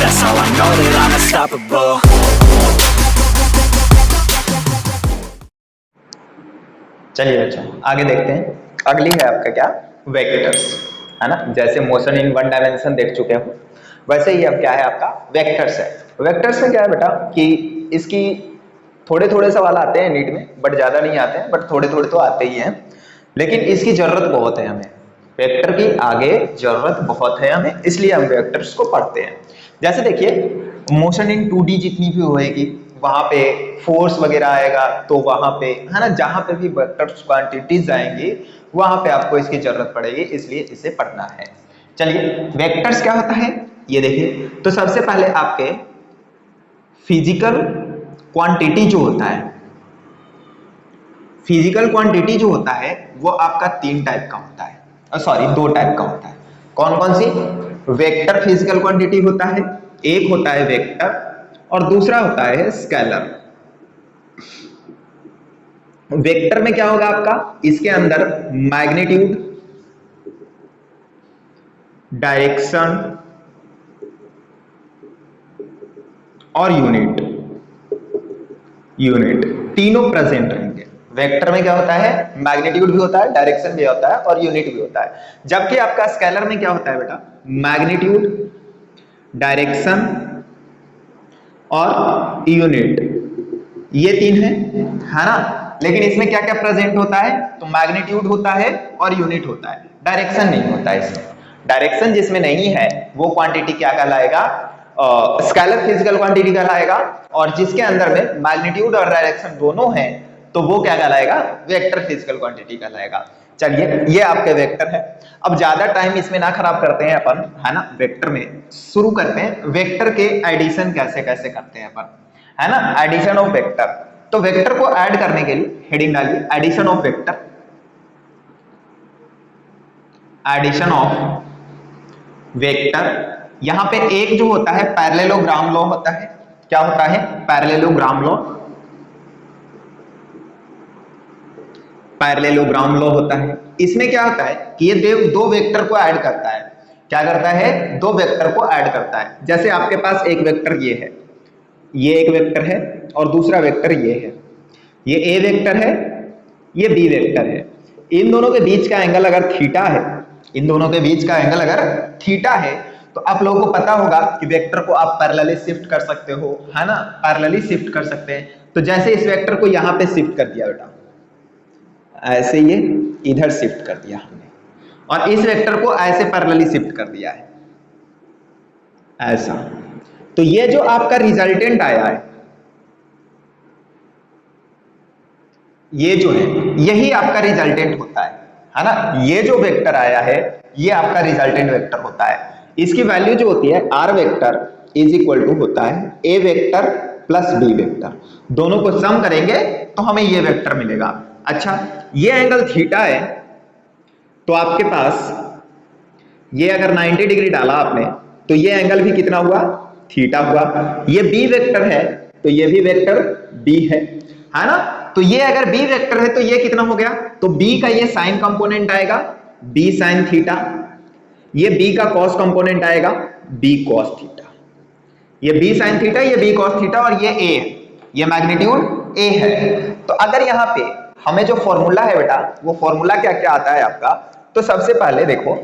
That's how I know that I'm unstoppable. चलिए बच्चों आगे देखते हैं। अगली है आपका क्या, वेक्टर्स, है ना। जैसे मोशन इन वन डायमेंशन देख चुके हो, वैसे ही अब क्या है आपका वेक्टर्स है। वेक्टर्स में क्या है बेटा कि इसकी थोड़े थोड़े सवाल आते हैं नीट में, बट ज्यादा नहीं आते हैं, बट थोड़े थोड़े तो आते ही हैं। लेकिन इसकी जरूरत बहुत है हमें, वेक्टर की आगे जरूरत बहुत है हमें, इसलिए हम वेक्टर्स को पढ़ते हैं। जैसे देखिए मोशन इन 2D जितनी भी होएगी वहां पे फोर्स वगैरह आएगा, तो वहां पे है ना, जहां पे भी वेक्टर्स क्वांटिटीज आएंगी वहां पे आपको इसकी जरूरत पड़ेगी, इसलिए इसे पढ़ना है। चलिए वेक्टर्स क्या होता है ये देखिए। तो सबसे पहले आपके फिजिकल क्वांटिटी जो होता है, फिजिकल क्वांटिटी जो होता है वो आपका 3 टाइप का होता है, सॉरी 2 टाइप का होता है। कौन कौन सी? वेक्टर फिजिकल क्वांटिटी होता है, एक होता है वेक्टर और दूसरा होता है स्केलर। वेक्टर में क्या होगा आपका, इसके अंदर मैग्नीट्यूड, डायरेक्शन और यूनिट तीनों प्रेजेंट रहेंगे। वेक्टर में क्या होता है, मैग्नीट्यूड भी होता है, डायरेक्शन भी होता है और यूनिट भी होता है। जबकि आपका स्केलर में क्या होता है बेटा, मैग्नीट्यूड, डायरेक्शन और यूनिट, ये 3 है ना। लेकिन इसमें क्या क्या प्रेजेंट होता है, तो मैग्नीट्यूड होता है और यूनिट होता है, डायरेक्शन नहीं होता है इसमें। डायरेक्शन जिसमें नहीं है वो क्वांटिटी क्या कहलाएगा, स्केलर फिजिकल क्वांटिटी कहलाएगा, और जिसके अंदर में मैग्नीट्यूड और डायरेक्शन दोनों हैं तो वो क्या कहलाएगा, वेक्टर फिजिकल क्वांटिटी कहलाएगा। चलिए ये आपके वेक्टर है। अब ज्यादा टाइम इसमें ना खराब करते हैं अपन, है ना। वेक्टर में शुरू करते हैं, वेक्टर के एडिशन कैसे कैसे करते हैं अपन, है ना, एडिशन ऑफ वेक्टर। तो वेक्टर को ऐड करने के लिए हेडिंग डालिए addition of vector, addition of vector. यहां पे एक जो होता है पैरेललोग्राम लॉ होता है। क्या होता है, पैरेललोग्राम लॉ, पैरेललोग्राम लॉ होता है। इसमें क्या होता है कि ये दो वेक्टर को ऐड करता है। क्या करता है, 2 वेक्टर को ऐड करता है। जैसे आपके पास एक वेक्टर ये है, ये एक वेक्टर है और दूसरा वेक्टर ये है, ये ए वेक्टर है, ये बी वेक्टर है। इन दोनों के बीच का एंगल अगर थीटा है, इन दोनों के बीच का एंगल अगर थीटा है, तो आप लोगों को पता होगा कि वेक्टर को आप पैरेलली शिफ्ट कर सकते हो, है ना, पैरेलली शिफ्ट कर सकते हैं। तो जैसे इस वेक्टर को यहां पे शिफ्ट कर दिया बेटा, ऐसे ये इधर शिफ्ट कर दिया हमने, और इस वेक्टर को ऐसे पैरेलली शिफ्ट कर दिया है ऐसा। तो ये जो आपका रिजल्टेंट आया है, ये जो है यही आपका रिजल्टेंट होता है ना। ये जो वेक्टर आया है ये आपका रिजल्टेंट वेक्टर होता है। इसकी वैल्यू जो होती है r vector is equal to होता है a vector plus b vector, दोनों को सम करेंगे तो हमें ये वेक्टर मिलेगा। अच्छा ये एंगल थीटा है, तो आपके पास ये अगर 90 डिग्री डाला आपने तो ये एंगल भी कितना हुआ, थीटा हुआ। ये बी वेक्टर है तो ये भी वेक्टर बी है ना। तो ये अगर बी वेक्टर है तो ये कितना हो गया, तो बी का ये साइन कंपोनेंट आएगा बी साइन थीटा, ये बी का कॉस कंपोनेंट आएगा बी कॉस थीटा, ये बी साइन थीटा, ये बी कॉस थीटा, और ये ए है, ये मैग्नीट्यूड ए है। तो अगर यहां पे हमें जो फॉर्मूला है बेटा, वो फॉर्मूला क्या क्या आता है आपका, तो सबसे पहले देखो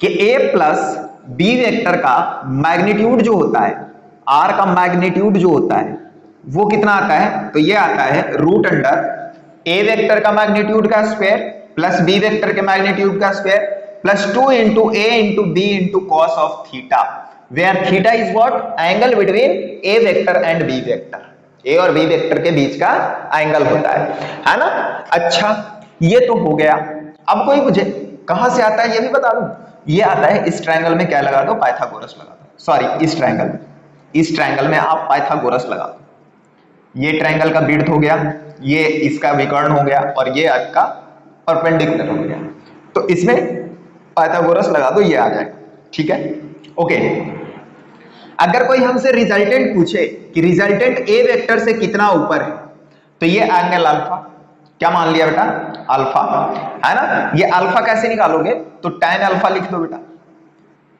कि a प्लस बी वेक्टर का मैग्नीट्यूड जो होता है, r का मैग्नीट्यूड जो होता है वो कितना आता है, तो ये आता है रूट अंडर a वेक्टर का मैग्नीट्यूड का स्क्वायर प्लस b वेक्टर के मैग्नीट्यूड का square plus 2 into a into b into cos of theta, where theta is what, angle between a vector and b vector, a और b vector के बीच का angle होता है ना। अच्छा ये तो हो गया। अब कोई मुझे कहां से आता है ये भी बता दूं, ये आता है इस ट्रायंगल में क्या लगा दो, पाइथागोरस लगा दो, सॉरी इस ट्रायंगल में आप पाइथागोरस लगा दो। ये ट्रायंगल का विड्थ हो गया, ये इसका विकर्ण हो गया, और ये आपका परपेंडिकुलर हो गया। तो इसमें पाइथागोरस लगा दो, ये आ जाएगा, ठीक है, ओके। अगर कोई हमसे रिजल्टेंट पूछे कि रिजल्टेंट ए वेक्टर से कितना ऊपर है, तो ये एंगल अल्फा, क्या मान लिया बेटा, अल्फा, है ना। ये अल्फा कैसे निकालोगे, तो tan अल्फा लिख दो बेटा,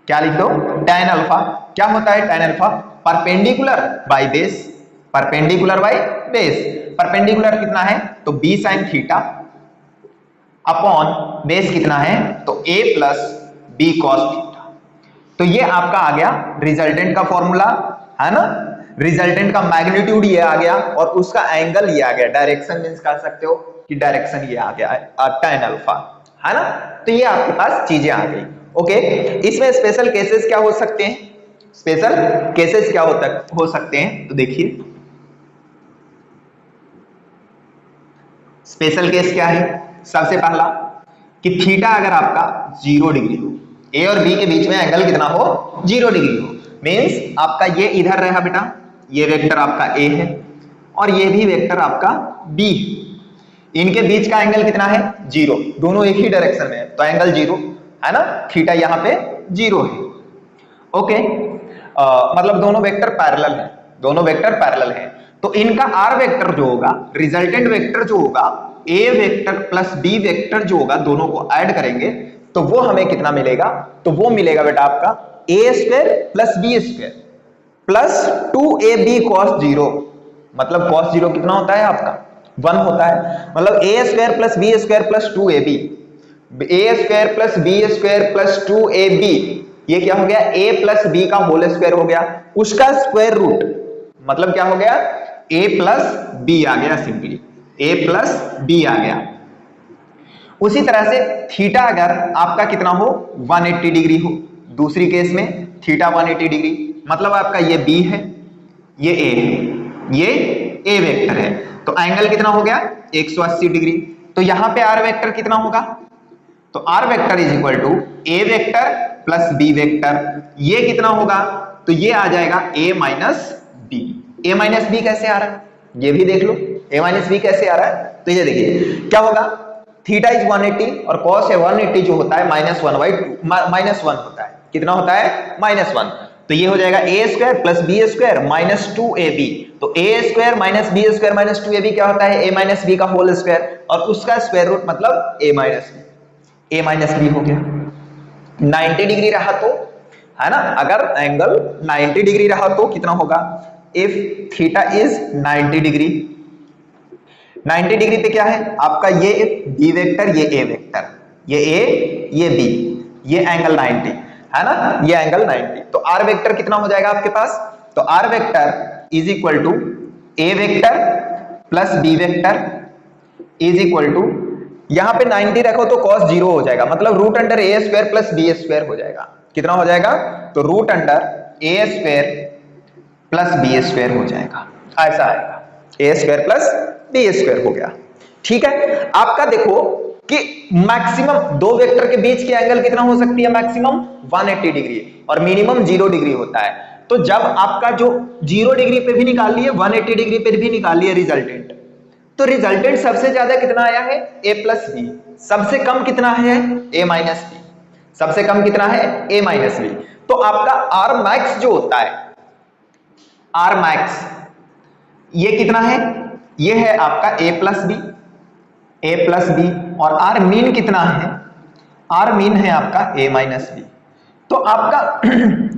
क्या लिख दो, tan अल्फा। क्या होता है tan alpha? Perpendicular by base, perpendicular by base. Perpendicular कितना है तो b sin theta upon base कितना है तो a plus b cos theta. तो ये आपका आ गया रिजल्टेंट का फॉर्मूला, है ना। रिजल्टेंट का मैग्नीट्यूड ये आ गया और उसका एंगल ये आ गया। डायरेक्शन मींस कह सकते हो कि डायरेक्शन ये आ गया है tan अल्फा, है ना। तो ये आपके पास चीजें आ गई। ओके, इसमें स्पेशल केसेस क्या हो सकते हैं? स्पेशल केसेस क्या हो सकते हैं तो देखिए, स्पेशल केस क्या है? सबसे पहला कि थीटा अगर आपका 0 डिग्री हो, ए और बी के बीच में एंगल कितना हो 0 डिग्री हो, मींस आपका ये इधर रहा बेटा, ये वेक्टर आपका ए है और ये भी वेक्टर आपका बी, इनके बीच का एंगल कितना है 0, दोनों एक ही डायरेक्शन में है तो एंगल 0 है ना, थीटा यहाँ पे 0 है। ओके, मतलब दोनों वेक्टर पैरेलल हैं, दोनों वेक्टर पैरेलल हैं। तो इनका आर वेक्टर जो होगा, रिजल्टेंट वेक्टर जो होगा, ए वेक्टर प्लस बी वेक्टर जो होगा, दोनों को ऐड करेंगे तो वो हमें कितना मिलेगा? तो वो मिलेगा बेटा आपका a square plus b square plus 2ab cos 0, मतलब cos 0 कितना होता है आपका 1 होता है, मतलब a square plus b square plus 2ab, a square plus b square plus 2ab, ये क्या हो गया a प्लस बी का होल स्क्वायर हो गया, उसका स्क्वायर रूट, मतलब क्या हो गया a प्लस बी आ गया, सिंपली a प्लस बी आ गया। उसी तरह से थीटा अगर आपका कितना हो 180 डिग्री हो, दूसरी केस में थीटा 180 डिग्री, मतलब आपका ये b है, ये a है, ये a वेक्टर है, तो एंगल कितना हो गया 180 डिग्री। तो यहां पे r वेक्टर कितना होगा? तो r vector is equal to a vector plus b vector, ये कितना होगा? तो ये आ जाएगा a minus b. a minus b कैसे आ रहा है ये भी देख लो, a माइनस बी कैसे आ रहा है, तो ये देखिए क्या होगा, थीटा इज 180 और cos है 180 जो होता है -1/2, -1 होता है, कितना होता है -1, तो ये हो जाएगा a square plus b square minus 2ab, तो a square minus b square minus 2ab क्या होता है a माइनस बी का होल स्क्वायर और उसका स्क्वायर रूट मतलब a माइनस बी हो गया। 90 डिग्री रहा तो, है ना, अगर एंगल 90 डिग्री रहा तो कितना होगा, if theta is 90 degree, 90 degree पे क्या है आपका ये बी वेक्टर, ये ए वेक्टर, ये ए ये बी, ये एंगल 90 है ना, ये एंगल 90, तो आर वेक्टर कितना हो जाएगा आपके पास? तो r vector is equal to a vector plus b vector is equal to, यहां पे 90 रखो तो cos 0 हो जाएगा, मतलब root under a square plus b square हो जाएगा, कितना हो जाएगा? तो root under a square plus b square हो जाएगा, ऐसा आएगा, ए स्क्वायर प्लस बी स्क्वायर हो गया। ठीक है, आपका देखो कि मैक्सिमम दो वेक्टर के बीच की एंगल कितना हो सकती है, मैक्सिमम 180 डिग्री और मिनिमम 0 डिग्री होता है। तो जब आपका जो 0 डिग्री पे भी निकाल लिए 180 डिग्री पे भी निकाल लिए रिजल्टेंट, तो रिजल्टेंट सबसे ज्यादा कितना आया है a प्लस बी, सबसे कम कितना है a माइनस बी, सबसे कम कितना है a माइनस बी। तो आपका r मैक्स जो होता है, r मैक्स ये कितना है, ये है आपका a प्लस बी और r मीन कितना है, r मीन है आपका a माइनस बी। तो आपका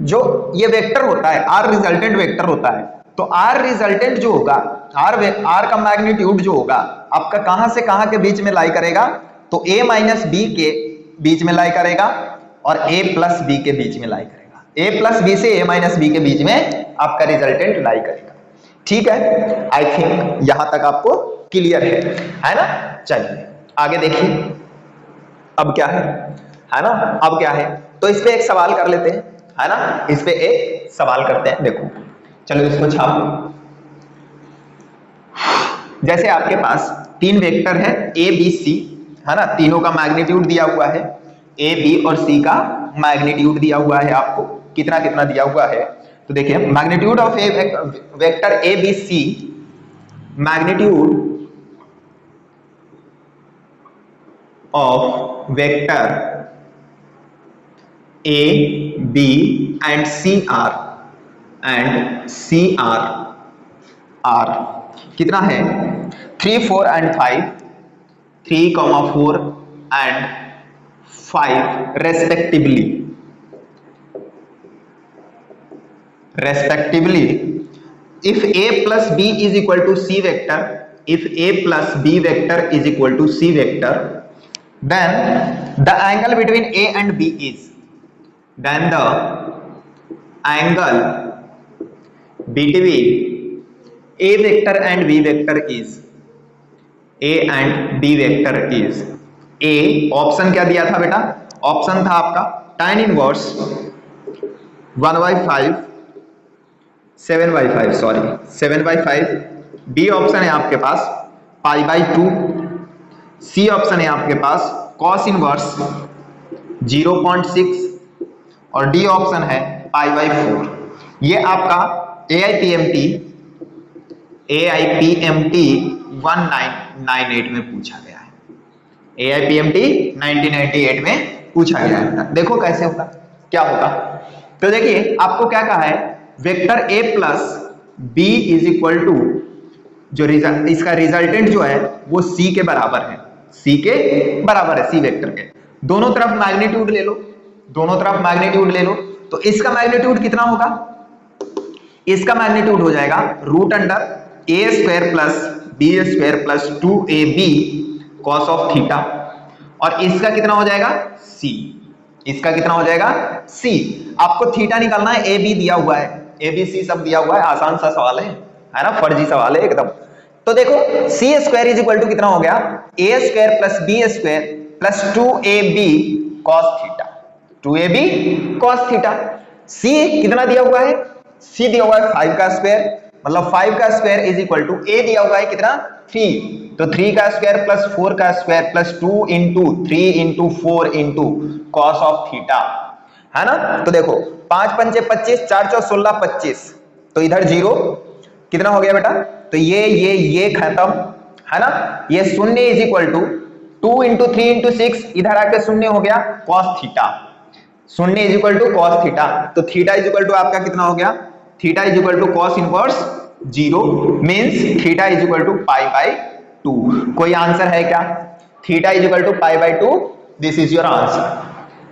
जो ये वेक्टर होता है r रिजल्टेंट वेक्टर होता है, तो r रिजल्टेंट जो होगा, r का मैग्नीट्यूड जो होगा आपका कहां से कहां के बीच में लाई करेगा, तो a माइनस बी के बीच में लाई करेगा और a प्लस बी के बीच में लाई करेगा, a प्लस बी से a माइनस बी के बीच में आपका रिजल्टेंट लाई करेगा। ठीक है, आई थिंक यहां तक आपको क्लियर है ना। चलिए आगे देखिए, अब क्या है ना, अब क्या है, तो इस पे एक सवाल कर लेते हैं, है ना, इस पे एक सवाल करते हैं। देखो चलो इसको छापो, जैसे आपके पास तीन वेक्टर है ए बी सी, है ना, तीनों का मैग्नीट्यूड दिया हुआ है, ए बी और सी का मैग्नीट्यूड दिया हुआ है, आपको कितना कितना दिया हुआ है। तो देखिए magnitude of a vector a b c, magnitude of vector a b and c are r कितना है 3 4 and 5, 3, 4 and 5 respectively, respectively. If a plus b is equal to c vector, if a plus b vector is equal to c vector, then the angle between a and b is, then the angle between a vector and b vector is, a and b vector is, a option क्या दिया था बेटा, option था आपका tan inverse 1/5 7/5 sorry 7/5, b option है आपके पास π/2, C option है आपके पास cos इनवर्स 0.6 और डी ऑप्शन है π/4। ये आपका AIPMT 1998 में पूछा गया है, AIPMT 1998 में पूछा गया है। देखो कैसे होगा, क्या होगा, तो देखिए आपको क्या कहा है, vector a plus b is equal to, जो इसका रिजल्टेंट जो है वो c के बराबर है, c के बराबर है, c वेक्टर के। दोनों तरफ मैग्नीट्यूड ले लो, दोनों तरफ मैग्नीट्यूड ले लो, तो इसका मैग्नीट्यूड कितना होगा, इसका मैग्नीट्यूड हो जाएगा √a² plus b² plus 2ab cos of theta, और इसका कितना हो जाएगा c, इसका कितना हो जाएगा c। आपको थीटा निकालना है, a b दिया हुआ है, a b c सब दिया हुआ है, आसान सा सवाल है ना, फर्जी सवाल है एकदम। तो देखो c² इज इक्वल टू कितना हो गया, a² plus b² plus 2ab cos theta, 2ab cos theta. c कितना दिया हुआ है, c दिया हुआ है 5 का स्क्वायर, मतलब 5 का square is equal to a दिया हुआ है कितना 3, तो 3 का स्क्वायर प्लस 4 का square plus 2 into 3 into 4 into cos of theta, है ना। तो देखो 5 पंचे 25, 4 चौ 16 25, तो इधर 0 कितना हो गया बेटा, तो ये खत्म, है ना। ये शून्य is equal to 2 into 3 into 6, इधर आके शून्य हो गया cos थीटा, शून्य is equal to cos theta, तो थीटा इज इक्वल टू आपका कितना हो गया, theta is equal to cos inverse 0 means theta is equal to π/2। कोई आंसर है क्या, theta is equal to π/2, this is your answer,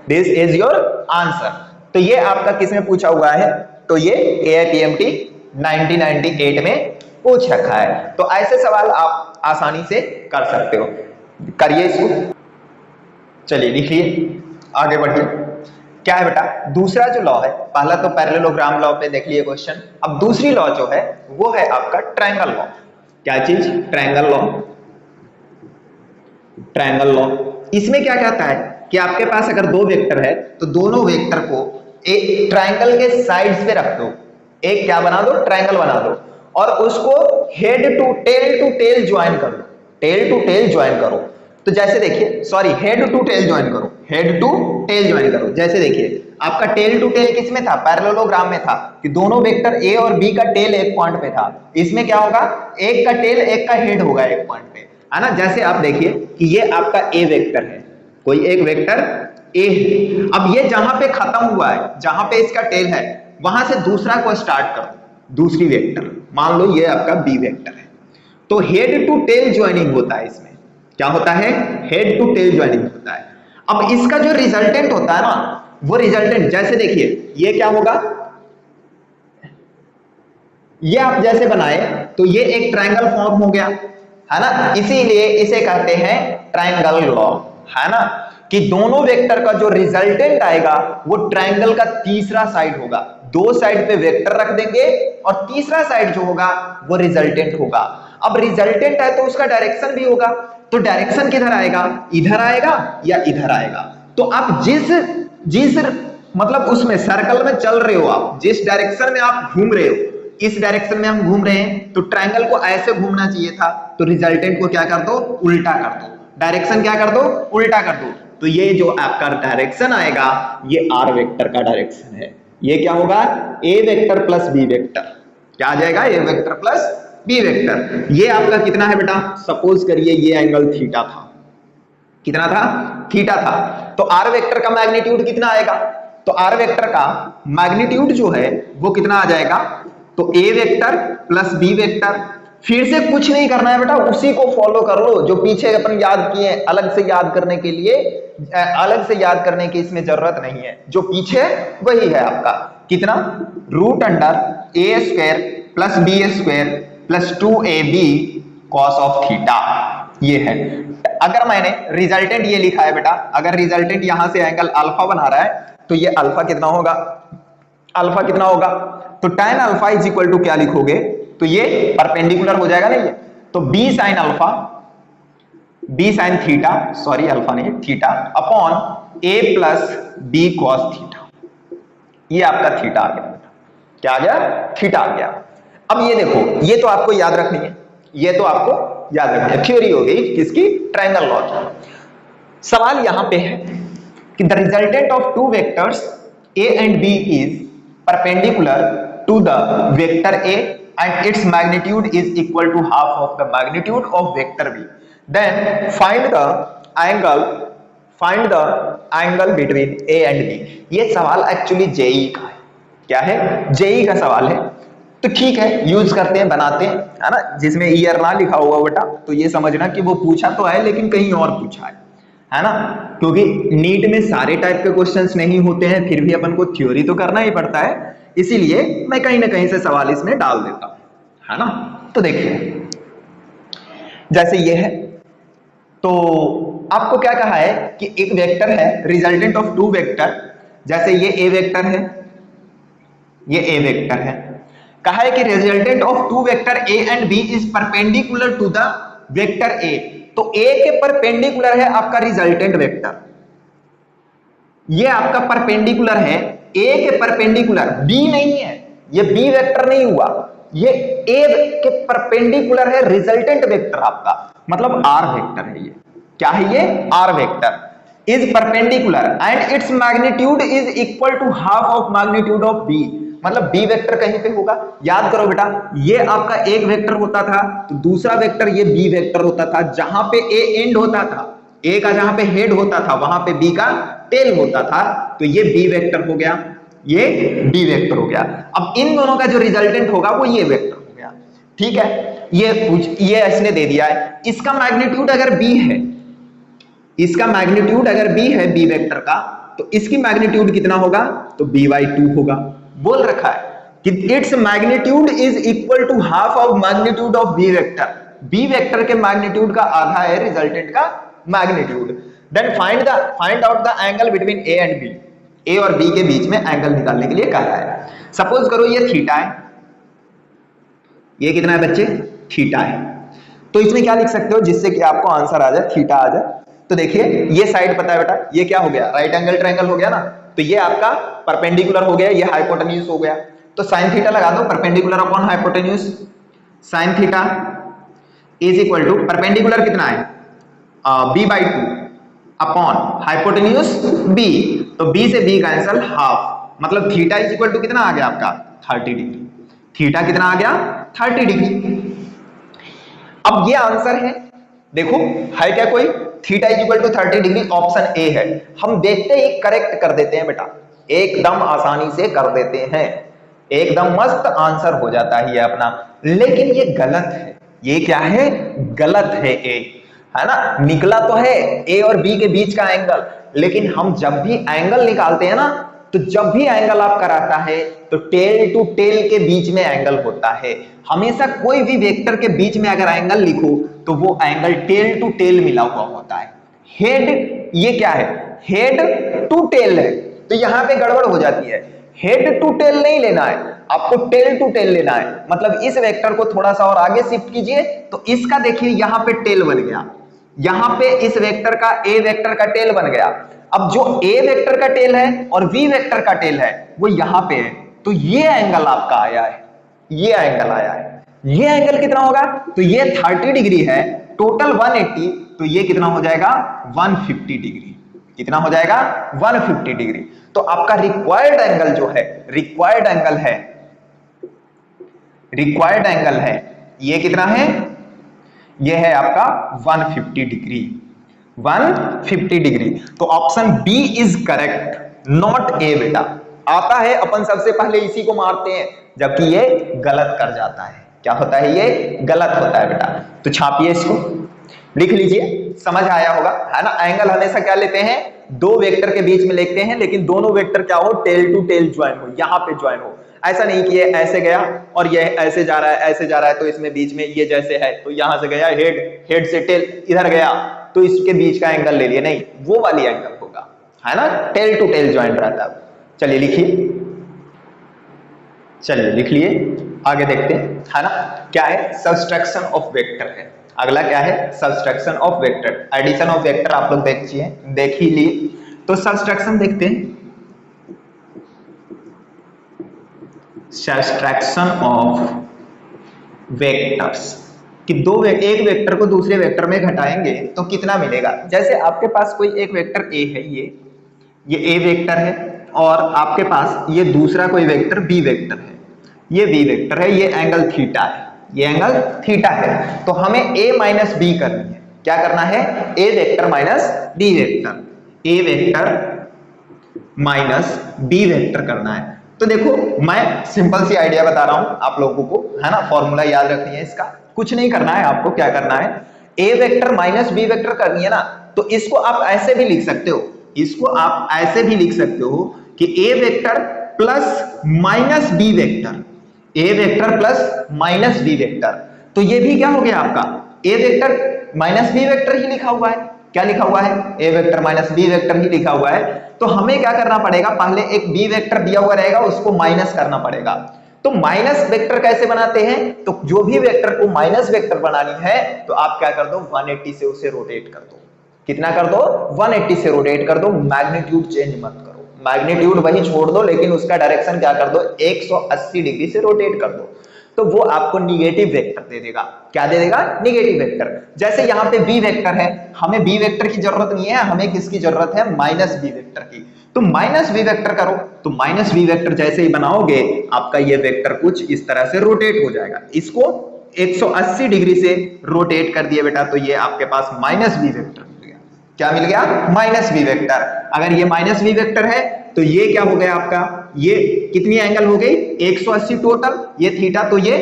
this is your answer. तो ये आपका किसने पूछा हुआ है, तो ये AIPMT 1998 में पूछ रखा है। तो ऐसे सवाल आप आसानी से कर सकते हो, करिए इसको। चलिए लिखिए, आगे बढ़िए। क्या है बेटा, दूसरा जो लॉ है, पहला तो पैरेललोग्राम लॉ पे देख लिए क्वेश्चन, अब दूसरी लॉ जो है वो है आपका ट्रायंगल लॉ। क्या चीज, ट्रायंगल लॉ। ट्रायंगल लॉ इसमें क्या कहता है कि आपके पास अगर दो वेक्टर है तो दोनों वेक्टर को एक ट्रायंगल के साइड्स पे रख दो, एक क्या बना दो, ट्रायंगल बना दो, और उसको हेड टू टेल ज्वाइन कर लो, टेल टू टेल ज्वाइन करो। तो जैसे देखिए, sorry head to tail join करो, हेड टू टेल ज्वाइन करो। जैसे देखिए आपका टेल टू टेल किस में था, पैरेललोग्राम में था कि दोनों वेक्टर a और b का टेल एक पॉइंट पे था। इसमें क्या होगा, एक का टेल एक का हेड होगा एक पॉइंट पे, है ना। जैसे आप देखिए कि ये आपका a वेक्टर है, कोई एक वेक्टर a है, अब ये जहां पे खत्म हुआ है, जहां पे इसका टेल है, वहां से दूसरा को स्टार्ट करो, दूसरी वेक्टर, मान लो ये आपका b वेक्टर है, तो हेड टू टेल ज्वाइनिंग होता है। इसमें क्या होता है, हेड टू टेल ज्वाइनिंग होता है। अब इसका जो रिजल्टेंट होता है ना, वो रिजल्टेंट जैसे देखिए ये क्या होगा, ये आप जैसे बनाए तो ये एक ट्रायंगल फॉर्म हो गया, है ना। इसीलिए इसे कहते हैं ट्रायंगल लॉ, है ना, कि दोनों वेक्टर का जो रिजल्टेंट आएगा वो ट्रायंगल का तीसरा साइड होगा। दो साइड पे वेक्टर रख देंगे और तीसरा साइड जो होगा वो रिजल्टेंट होगा। अब रिजल्टेंट है तो उसका डायरेक्शन भी होगा, तो डायरेक्शन किधर आएगा, इधर आएगा या इधर आएगा। तो आप जिस मतलब उसमें सर्कल में चल रहे हो, आप जिस डायरेक्शन में आप घूम रहे हो, इस डायरेक्शन में हम घूम रहे हैं, तो ट्रायंगल को ऐसे घूमना चाहिए था, तो रिजल्टेंट को क्या कर दो, उल्टा कर दो, डायरेक्शन क्या कर दो, उल्टा कर दो। तो ये जो आपका डायरेक्शन आएगा ये आर वेक्टर का डायरेक्शन है। ये क्या होगा, ए वेक्टर प्लस बी वेक्टर, क्या आ जाएगा, ए वेक्टर प्लस बी वेक्टर। ये आपका कितना है बेटा, सपोज करिए ये एंगल थीटा था, कितना था, थीटा था, तो आर वेक्टर का मैग्नीट्यूड कितना आएगा, तो आर वेक्टर का मैग्नीट्यूड जो है वो कितना आ जाएगा, तो ए वेक्टर प्लस बी वेक्टर। फिर से कुछ नहीं करना है बेटा, उसी को फॉलो कर लो जो पीछे अपन याद किए, अलग से याद करने के लिए, अलग से याद करने की इसमें जरूरत नहीं है, जो पीछे वही है आपका कितना, root under a square plus b square plus 2ab cos of theta, ये है। अगर मैंने रिजल्टेंट ये लिखा है बेटा, अगर रिजल्टेंट यहां से एंगल अल्फा बना रहा है तो ये अल्फा कितना होगा, अल्फा कितना होगा, तो tan alpha is equal to क्या लिखोगे, तो ये परपेंडिकुलर हो जाएगा ना ये, तो b sin alpha, b sin theta, sorry alpha नहीं theta, upon a plus b cos theta, ये आपका थीटा आ गया। क्या आ गया, थीटा आ गया। अब ये देखो, ये तो आपको याद रखनी है, ये तो आपको याद रखनी है, थ्योरी हो गई किसकी, ट्रायंगल लॉ की। सवाल यहां पे है कि the resultant of two vectors a and b is perpendicular to the vector a and its magnitude is equal to half of the magnitude of vector b, then find the angle between a and b। ये सवाल actually JEE का है, क्या है, JEE का सवाल है। तो ठीक है, यूज करते हैं, बनाते हैं, है ना, जिसमें ईयर ना लिखा हुआ बेटा तो ये समझना कि वो पूछा तो है लेकिन कहीं और पूछा है ना, क्योंकि नीट में सारे टाइप के क्वेश्चंस नहीं होते हैं, फिर भी अपन को थ्योरी तो करना ही पड़ता है, इसीलिए मैं कहीं ना कहीं से सवाल इसमें डाल देता हूं, है ना। तो देखिए जैसे ये है, तो आपको क्या कहा है कि एक वेक्टर है, रिजल्टेंट ऑफ टू वेक्टर, जैसे ये ए वेक्टर है, ये ए वेक्टर है, कहा है कि resultant of two vector a and b is perpendicular to the vector a. तो ए के परपेंडिकुलर है आपका रिजल्टेंट वेक्टर, ये आपका परपेंडिकुलर है ए के परपेंडिकुलर, बी नहीं है, ये बी वेक्टर नहीं हुआ, ये ए के परपेंडिकुलर है रिजल्टेंट वेक्टर आपका, मतलब आर वेक्टर है ये, क्या है ये, r vector is perpendicular and its magnitude is equal to half of magnitude of b, मतलब बी वेक्टर कहीं पे होगा। याद करो बेटा, ये आपका एक वेक्टर होता था तो दूसरा वेक्टर ये बी वेक्टर होता था, जहां पे ए एंड होता था, ए का जहां पे हेड होता था वहां पे बी का टेल होता था, तो ये बी वेक्टर हो गया, ये बी वेक्टर हो गया। अब इन दोनों का जो रिजल्टेंट होगा वो ये वेक्टर हो गया, ठीक है। ये इसने दे दिया है, इसका मैग्नीट्यूड अगर बी है, इसका मैग्नीट्यूड अगर बी है बी वेक्टर का, तो इसकी मैग्नीट्यूड कितना होगा, तो b/2 होगा। बोल रखा है कि its magnitude is equal to half of magnitude of b vector, b vector के मैग्नीट्यूड का आधा है रिजल्टेंट का magnitude. Then find out the angle between a and b, a और बी के बीच में एंगल निकालने के लिए कहा है। सपोज करो ये थीटा है, ये कितना है बच्चे, थीटा है, तो इसमें क्या लिख सकते हो जिससे कि आपको आंसर आ जाए, थीटा आ जाए। तो देखिए ये साइड पता है बेटा, ये क्या हो गया, राइट एंगल ट्रायंगल हो गया ना, तो ये आपका परपेंडिकुलर हो गया, ये हाइपोटेन्यूज हो गया, तो साइन थीटा लगा दो, perpendicular upon hypotenuse, sine theta is equal to perpendicular कितना है b/2 अपॉन हाइपोटेन्यूज b, तो b से b कैंसिल हाफ, मतलब थीटा इज इक्वल टू कितना आ गया आपका 30 डिग्री, थीटा कितना आ गया 30 डिग्री। अब ये आंसर है, देखो है क्या कोई, theta is equal to 30 degree, option a है। हम देखते ही करेक्ट कर देते हैं बेटा, एकदम आसानी से कर देते हैं, एकदम मस्त आंसर हो जाता है ये अपना, लेकिन ये गलत है, ये क्या है, गलत है, ए है ना, निकला तो है ए और बी के बीच का एंगल, लेकिन हम जब भी एंगल निकालते हैं ना, तो जब भी एंगल आप कराता है तो टेल टू टेल के बीच में एंगल होता है। हमेशा कोई भी वेक्टर के बीच में अगर एंगल लिखो तो वो एंगल टेल टू टेल मिला हुआ होता है। हेड, ये क्या है, हेड टू टेल है, तो यहां पे गड़बड़ हो जाती है, हेड टू टेल नहीं लेना है आपको, टेल टू टेल लेना है। मतलब इस वेक्टर को थोड़ा सा और आगे शिफ्ट कीजिए, तो इसका देखिए यहां पे टेल बन गया, यहां पे इस वेक्टर का, ए वेक्टर का टेल बन गया। अब जो ए वेक्टर का टेल है और बी वेक्टर का टेल है वो यहां पे है, तो ये एंगल आपका आया है, ये एंगल आया है। ये एंगल कितना होगा, तो ये 30 डिग्री है, टोटल 180, तो ये कितना हो जाएगा 150 डिग्री, कितना हो जाएगा 150 डिग्री। तो आपका रिक्वायर्ड एंगल जो है, रिक्वायर्ड एंगल है ये कितना है, ये है आपका 150 डिग्री, 150 डिग्री। तो option b is correct, not a बेटा। आता है अपन सबसे पहले इसी को मारते हैं, जबकि ये गलत कर जाता है, क्या होता है, ये गलत होता है बेटा। तो छापिए इसको, लिख लीजिए, समझ आया होगा, है ना। एंगल हमेशा क्या लेते हैं, दो वेक्टर के बीच में लिखते हैं, लेकिन दोनों वेक्टर क्या हो, टेल टू टेल ज्वाइन हो, यहां पे ज्वाइन हो। ऐसा नहीं कि ये ऐसे गया और ये ऐसे जा रहा है, ऐसे जा रहा है, तो इसमें बीच में ये जैसे है, तो यहां से गया हेड, हेड से टेल इधर गया, तो इसके बीच का एंगल ले लिया, नहीं, वो वाली एंगल होगा, है ना, टेल टू टेल ज्वाइन रहता है। चलिए लिखिए, चलिए लिख लिए, आगे देखते हैं, है ना। क्या है, सब्सट्रैक्शन ऑफ वेक्टर है। अगला क्या है, subtraction of vector. Addition of vector आप लोग देख ही लिए, तो सब्सट्रैक्शन देखते हैं। सब्सट्रैक्शन ऑफ वेक्टर्स कि एक वेक्टर को दूसरे वेक्टर में घटाएंगे तो कितना मिलेगा। जैसे आपके पास कोई एक वेक्टर ए है, ये ए वेक्टर है, और आपके पास ये दूसरा कोई वेक्टर बी वेक्टर है, ये बी वेक्टर है, ये एंगल थीटा है, ये एंगल थीटा है। तो हमें a माइनस बी करनी है। क्या करना है, a vector minus b vector, a vector minus b vector करना है। तो देखो मैं सिंपल सी आइडिया बता रहा हूं आप लोगों को, है ना, फॉर्मूला याद रखनी है इसका, कुछ नहीं करना है आपको। क्या करना है, a vector minus b vector करनी है ना, तो इसको आप ऐसे भी लिख सकते हो, इसको आप ऐसे भी लिख सकते हो कि a vector plus minus b vector, a vector plus minus b vector. तो ये भी क्या हो गया आपका, a vector minus b vector ही लिखा हुआ है। क्या लिखा हुआ है, a vector minus b vector ही लिखा हुआ है। तो हमें क्या करना पड़ेगा, पहले एक बी वेक्टर दिया हुआ रहेगा, उसको माइनस करना पड़ेगा। तो माइनस वेक्टर कैसे बनाते हैं, तो जो भी वेक्टर को माइनस वेक्टर बनानी है तो आप क्या कर दो, 180 से उसे रोटेट कर दो। कितना कर दो, 180 से रोटेट कर दो, मैग्नीट्यूड चेंज मत करो, मैग्नीट्यूड वही छोड़ दो, लेकिन उसका डायरेक्शन क्या कर दो, 180 डिग्री से रोटेट कर दो, तो वो आपको निगेटिव वेक्टर दे देगा। क्या दे देगा, निगेटिव वेक्टर। जैसे यहाँ पे बी वेक्टर है, हमें बी वेक्टर की जरूरत नहीं है, हमें किसकी जरूरत है, माइनस बी वेक्टर की। तो माइनस बी वेक्टर करो, तो माइनस बी वेक्टर जैसे ही बनाओगे आपका ये वेक्टर कुछ इस तरह से रोटेट हो जाएगा। इसको 180 डिग्री से रोटेट कर दिए बेटा, तो ये आपके पास माइनस बी वेक्टर। क्या मिल गया, माइनस बी वेक्टर। अगर ये माइनस बी वेक्टर है तो ये क्या हो गया आपका, ये कितनी एंगल हो गई, 180 टोटल, ये थीटा, तो ये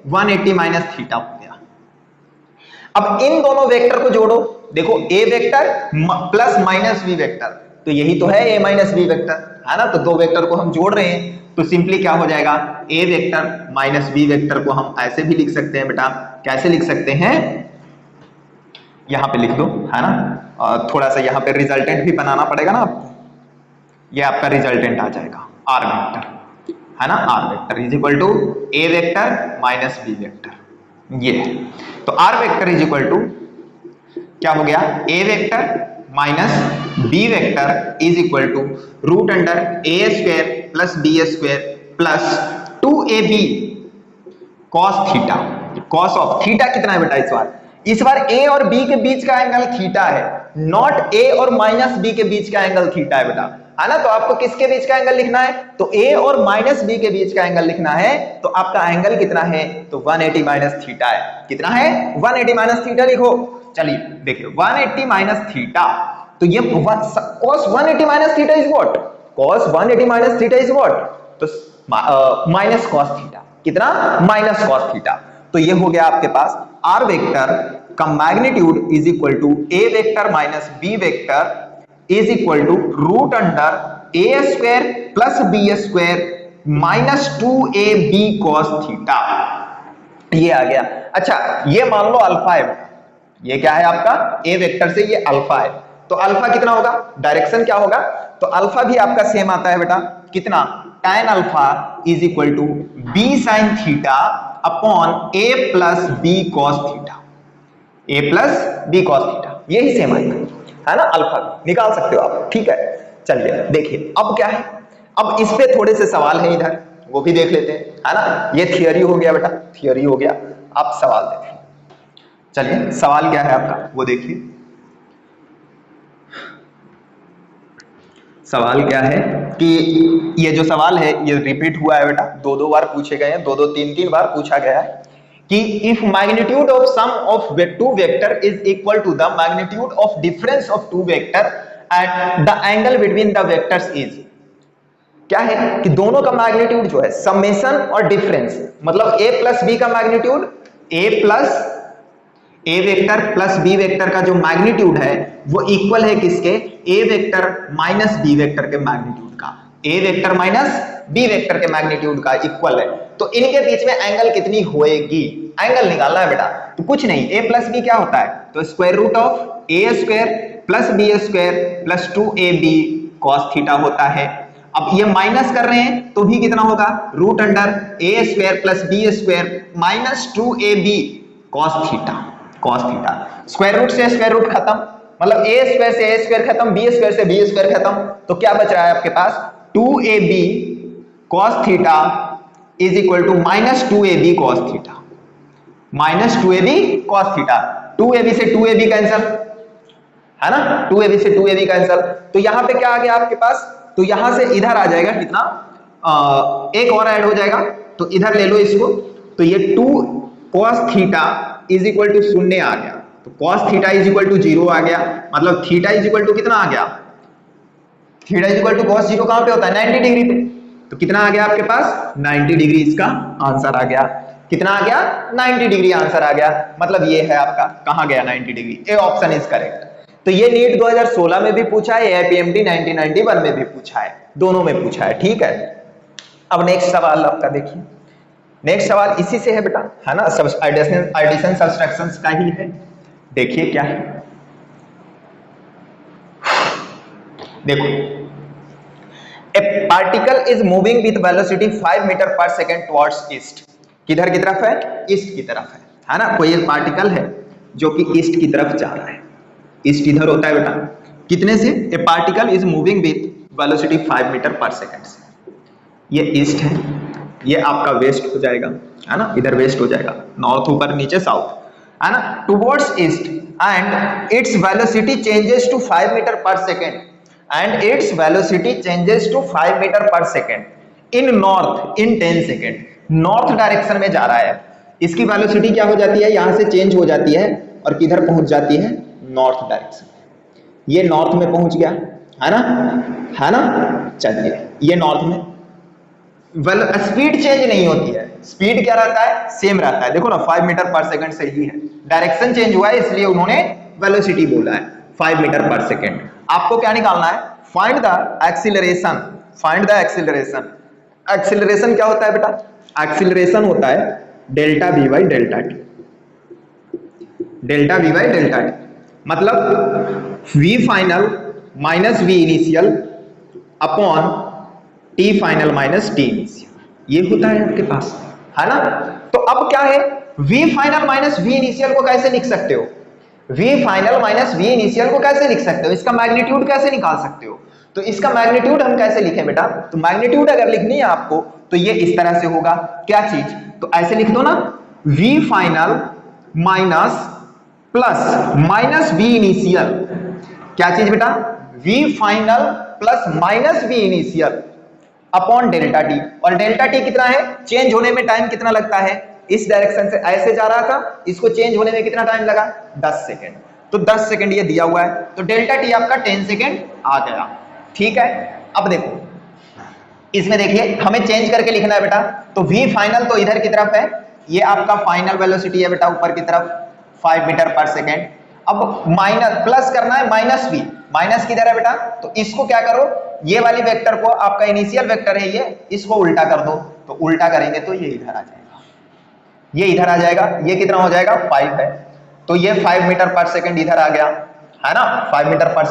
180 माइनस थीटा हो गया। अब इन दोनों वेक्टर को जोड़ो, देखो a vector plus minus b vector, तो यही तो है ए माइनस बी वेक्टर, है ना। तो दो वेक्टर को हम जोड़ रहे हैं, तो सिंपली क्या हो जाएगा, ए वेक्टर माइनस बी वेक्टर को हम ऐसे भी लिख सकते हैं बेटा। कैसे लिख सकते हैं, यहां पे लिख दो, है ना, और थोड़ा सा यहाँ पे रिजल्टेंट भी बनाना पड़ेगा ना आपको। ये आपका रिजल्टेंट आ जाएगा आर वेक्टर, है ना, r vector is equal to a vector minus b vector, ये। तो r vector is equal to क्या हो गया, a vector minus b vector is equal to root under a square plus b square plus 2ab cos theta. Cos of theta कितना है बेटा इस बार ए और बी के बीच का एंगल थीटा है, नॉट ए और माइनस बी के बीच का एंगल थीटा है बेटा, है ना। तो आपको किसके बीच का एंगल लिखना है, तो ए और माइनस बी के बीच का एंगल लिखना है। तो आपका एंगल कितना है, तो 180 माइनस थीटा है। कितना है, 180 माइनस थीटा लिखो। चलिए देखिए 180 माइनस थीटा, तो ये cos 180 minus theta is what, cos 180 minus theta is what, तो माइनस cos थीटा। कितना, माइनस cos थीटा। तो ये हो गया आपके पास आर वेक्टर का magnitude is equal to a vector minus b vector is equal to root under a square plus b square minus 2ab cos theta. ये आ गया। अच्छा ये मान लो अल्फा है, ये क्या है आपका, ए वेक्टर से ये अल्फा है, तो अल्फा कितना होगा, डायरेक्शन क्या होगा, तो अल्फा भी आपका सेम आता है बेटा, कितना, tan alpha is equal to b sin theta upon a plus b cos theta, a plus b cos theta, यही सेम आएगा, है ना। अल्फा निकाल सकते हो आप, ठीक है। चलिए देखिए अब क्या है, अब इस पे थोड़े से सवाल है इधर, वो भी देख लेते हैं, है ना। ये थियोरी हो गया बेटा, थियोरी हो गया, आप सवाल देखिए। चलिए सवाल क्या है आपका वो देखिए। सवाल क्या है कि ये जो सवाल है ये रिपीट हुआ है बेटा, दो बार पूछे गए हैं, तीन बार पूछा गया है कि if magnitude of sum of two vector is equal to the magnitude of difference of two vector at the angle between the vectors is. क्या है कि दोनों का मैग्नीट्यूड जो है समेशन और डिफरेंस, मतलब a प्लस बी का magnitude, a plus a vector plus b vector का जो मैग्नीट्यूड है वो इक्वल है किसके, a vector minus b vector के मैग्नीट्यूड का, a vector minus b vector के मैग्नीट्यूड का इक्वल है। तो इनके बीच में एंगल कितनी होएगी, एंगल निकालना है बेटा। तो कुछ नहीं, ए प्लस बी क्या होता है, तो square root of a square plus b square plus 2ab cos theta होता है। अब ये माइनस कर रहे हैं तो भी कितना होगा, root under a square plus b square minus 2ab cos theta, cos theta. Square root से स्क्वायर रूट खत्म, मतलब ए स्क्वायर से ए स्क्वायर खत्म, बी स्क्वायर से बी स्क्वायर खत्म, तो क्या बच रहा है आपके पास, 2ab cos theta is equal to minus 2ab cos theta, minus 2ab cos theta. 2ab से 2ab कैंसल है ना, 2ab से 2ab कैंसल, तो यहां पे क्या आ गया आपके पास, तो यहां से इधर आ जाएगा कितना, एक और ऐड हो जाएगा, तो इधर ले लो इसको, तो ये 2 cos theta is equal to 0 आ गया, तो cos theta is equal to 0 आ गया, मतलब थीटा इज इक्वल टू कितना आ गया, theta is equal to cos 0 कहां पे होता है, 90 डिग्री पे, तो कितना आ गया आपके पास 90 डिग्री, इसका आंसर आ गया, कितना आ गया 90 डिग्री आंसर आ गया, मतलब ये है आपका कहां गया 90 degree, A option is correct. तो ये नीट 2016 में भी पूछा है, एपीएमटी 1991 में भी पूछा है, दोनों में पूछा है, ठीक है। अब नेक्स्ट सवाल आपका देखिए, नेक्स्ट सवाल इसी से है बेटा, है ना, एडिशन सब्सट्रैक्शंस का ही है, देखिए क्या है, देखो, a particle is moving with velocity 5 metre per second towards east, किधर की तरफ है, ईस्ट की तरफ है ना, कोई एक पार्टिकल है जो कि ईस्ट की तरफ जा रहा है, ईस्ट इधर होता है बेटा, कितने से, a particle is moving with velocity 5 metre per second से, ये ईस्ट है, ये आपका वेस्ट हो जाएगा, है ना, इधर वेस्ट हो जाएगा, नॉर्थ ऊपर नीचे साउथ, है ना, towards east and its velocity changes to 5 metre per second, and its velocity changes to 5 metre per second in north in 10 second, north direction में जा रहा है, इसकी वेलोसिटी क्या हो जाती है, यहां से चेंज हो जाती है और किधर पहुंच जाती है, नॉर्थ डायरेक्शन, ये नॉर्थ में पहुंच गया, है ना, चलिए ये नॉर्थ में, स्पीड चेंज नहीं होती है, स्पीड क्या रहता है, सेम रहता है, देखो ना 5 मीटर पर सेकंड सही है, डायरेक्शन चेंज हुआ है इसलिए उन्होंने वेलोसिटी बोला है 5 मीटर पर सेकंड। आपको क्या निकालना है, find the acceleration, find the acceleration, acceleration क्या होता है बेटा, एक्सीलरेशन होता है delta we by delta T, delta we by delta T, मतलब v final minus v initial upon t final minus t initial, ये होता है आपके पास, है ना। तो अब क्या है, v final minus v initial को कैसे लिख सकते हो, v final minus v initial को कैसे लिख सकते हो, इसका मैग्नीट्यूड कैसे निकाल सकते हो, तो इसका मैग्नीट्यूड हम कैसे लिखें बेटा, तो मैग्नीट्यूड अगर लिखनी है आपको तो ये इस तरह से होगा, क्या चीज, तो ऐसे लिख दो ना, v final minus plus minus v initial, क्या चीज बेटा, v final plus minus v initial upon delta T, और डेल्टा टी कितना है, चेंज होने में टाइम कितना लगता है, इस डायरेक्शन से ऐसे जा रहा था, इसको चेंज होने में कितना टाइम लगा, 10 सेकेंड, तो 10 सेकेंड ये दिया हुआ है, तो डेल्टा टी आपका 10 सेकेंड आ गया, ठीक है। अब देखो इसमें देखिए हमें चेंज करके लिखना है बेटा, तो v फाइनल तो इधर की तरफ है, ये आपका फाइनल वेलोसिटी है बेटा ऊपर की तरफ 5 मीटर पर सेकेंड, अब माइनस प्लस करना है माइनस v, माइनस किधर है बेटा, तो इसको क्या करो, ये वाली वेक्टर को, आपका इनिशियल वेक्टर है ये, इसको उल्टा कर दो, तो उल्टा करेंगे तो ये इधर आ जाएगा, ये इधर आ जाएगा, ये कितना हो जाएगा 5 है, तो ये 5 मीटर पर सेकेंड इधर आ गया, है ना, 5 मीटर पर